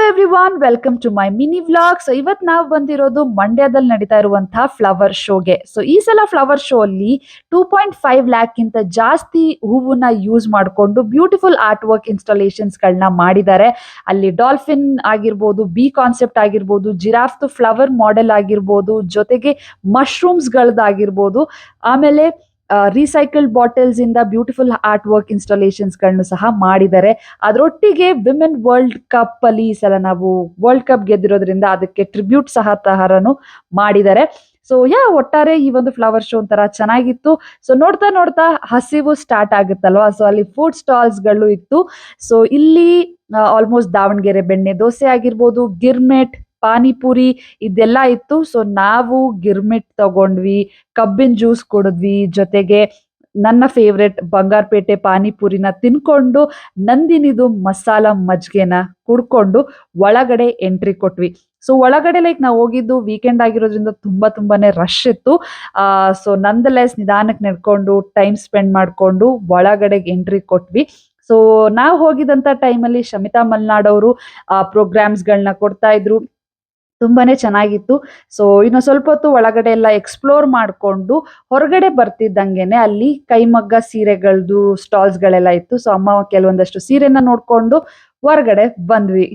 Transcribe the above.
Everyone, welcome to my mini vlog. So ಇವತ್ತು ನಾವು ಬಂದಿರೋದು ಮಂಡ್ಯದಲ್ಲಿ ನಡೀತಾ ಇರುವಂತಹ ಫ್ಲವರ್ ಶೋಗೆ. ಸೊ ಈ ಸಲ ಫ್ಲವರ್ ಶೋ ಅಲ್ಲಿ 2.5 ಲ್ಯಾಕ್ಗಿಂತ ಜಾಸ್ತಿ ಹೂವನ್ನ ಯೂಸ್ ಮಾಡಿಕೊಂಡು ಬ್ಯೂಟಿಫುಲ್ ಆರ್ಟ್ ವರ್ಕ್ ಇನ್ಸ್ಟಾಲೇಷನ್ಸ್ ಗಳನ್ನ ಮಾಡಿದ್ದಾರೆ. ಅಲ್ಲಿ ಡಾಲ್ಫಿನ್ ಆಗಿರ್ಬೋದು, ಬಿ ಕಾನ್ಸೆಪ್ಟ್ ಆಗಿರ್ಬೋದು, ಜಿರಾಫ್ದು ಫ್ಲವರ್ ಮಾಡೆಲ್ ಆಗಿರ್ಬೋದು, ಜೊತೆಗೆ ಮಶ್ರೂಮ್ಸ್ ಗಳದ್ದಾಗಿರ್ಬೋದು, ಆಮೇಲೆ ರೀಸೈಕಲ್ಡ್ ಬಾಟಲ್ಸ್ ಇಂದ ಬ್ಯೂಟಿಫುಲ್ ಆರ್ಟ್ ವರ್ಕ್ ಇನ್ಸ್ಟಾಲೇಷನ್ಸ್ ಗಳನ್ನು ಸಹ ಮಾಡಿದ್ದಾರೆ. ಅದರೊಟ್ಟಿಗೆ ವಿಮೆನ್ ವರ್ಲ್ಡ್ ಕಪ್ ಅಲ್ಲಿ ಈ ಸಲ ನಾವು ವರ್ಲ್ಡ್ ಕಪ್ ಗೆದ್ದಿರೋದ್ರಿಂದ ಅದಕ್ಕೆ ಟ್ರಿಬ್ಯೂಟ್ ಸಹ ತರನು ಮಾಡಿದ್ದಾರೆ. ಸೊ ಒಟ್ಟಾರೆ ಈ ಒಂದು ಫ್ಲವರ್ ಶೋ ಒಂಥರ ಚೆನ್ನಾಗಿತ್ತು. ಸೊ ನೋಡ್ತಾ ನೋಡ್ತಾ ಹಸಿವು ಸ್ಟಾರ್ಟ್ ಆಗುತ್ತಲ್ವಾ, ಸೊ ಅಲ್ಲಿ ಫುಡ್ ಸ್ಟಾಲ್ಸ್ ಗಳು ಇತ್ತು. ಸೊ ಇಲ್ಲಿ ಆಲ್ಮೋಸ್ಟ್ ದಾವಣಗೆರೆ ಬೆಣ್ಣೆ ದೋಸೆ ಆಗಿರ್ಬೋದು, ಗಿರ್ಮೆಟ್, ಪಾನಿಪುರಿ ಇದೆಲ್ಲ ಇತ್ತು. ಸೊ ನಾವು ಗಿರ್ಮಿಟ್ ತಗೊಂಡ್ವಿ, ಕಬ್ಬಿನ ಜ್ಯೂಸ್ ಕುಡಿದ್ವಿ, ಜೊತೆಗೆ ನನ್ನ ಫೇವ್ರೆಟ್ ಬಂಗಾರಪೇಟೆ ಪಾನಿಪುರಿನ ತಿನ್ಕೊಂಡು ನಂದಿನಿದು ಮಸಾಲ ಮಜ್ಗೆನ ಕುಡ್ಕೊಂಡು ಒಳಗಡೆ ಎಂಟ್ರಿ ಕೊಟ್ವಿ. ಸೊ ಒಳಗಡೆ ಲೈಕ್ ನಾವು ಹೋಗಿದ್ದು ವೀಕೆಂಡ್ ಆಗಿರೋದ್ರಿಂದ ತುಂಬಾನೇ ರಶ್ ಇತ್ತು. ಸೊ ನಂದಲೆಸ್ ನಿಧಾನಕ್ಕೆ ನಡ್ಕೊಂಡು ಟೈಮ್ ಸ್ಪೆಂಡ್ ಮಾಡ್ಕೊಂಡು ಒಳಗಡೆಗೆ ಎಂಟ್ರಿ ಕೊಟ್ವಿ. ಸೊ ನಾವು ಹೋಗಿದಂತ ಟೈಮಲ್ಲಿ ಶಮಿತಾ ಮಲ್ನಾಡ್ ಅವರು ಪ್ರೋಗ್ರಾಮ್ಸ್ಗಳನ್ನ ಕೊಡ್ತಾ ಇದ್ರು. ತುಂಬಾನೇ ಚೆನ್ನಾಗಿತ್ತು. ಸೊ ಇನ್ನು ಸ್ವಲ್ಪ ಹೊತ್ತು ಒಳಗಡೆ ಎಲ್ಲ ಎಕ್ಸ್ಪ್ಲೋರ್ ಮಾಡಿಕೊಂಡು ಹೊರಗಡೆ ಬರ್ತಿದ್ದಂಗೆನೆ ಅಲ್ಲಿ ಕೈಮಗ್ಗ ಸೀರೆಗಳದ್ದು ಸ್ಟಾಲ್ಸ್ ಗಳೆಲ್ಲ ಇತ್ತು. ಸೊ ಅಮ್ಮ ಕೆಲವೊಂದಷ್ಟು ಸೀರೆನ ನೋಡ್ಕೊಂಡು ಹೊರಗಡೆ ಬಂದ್ವಿ.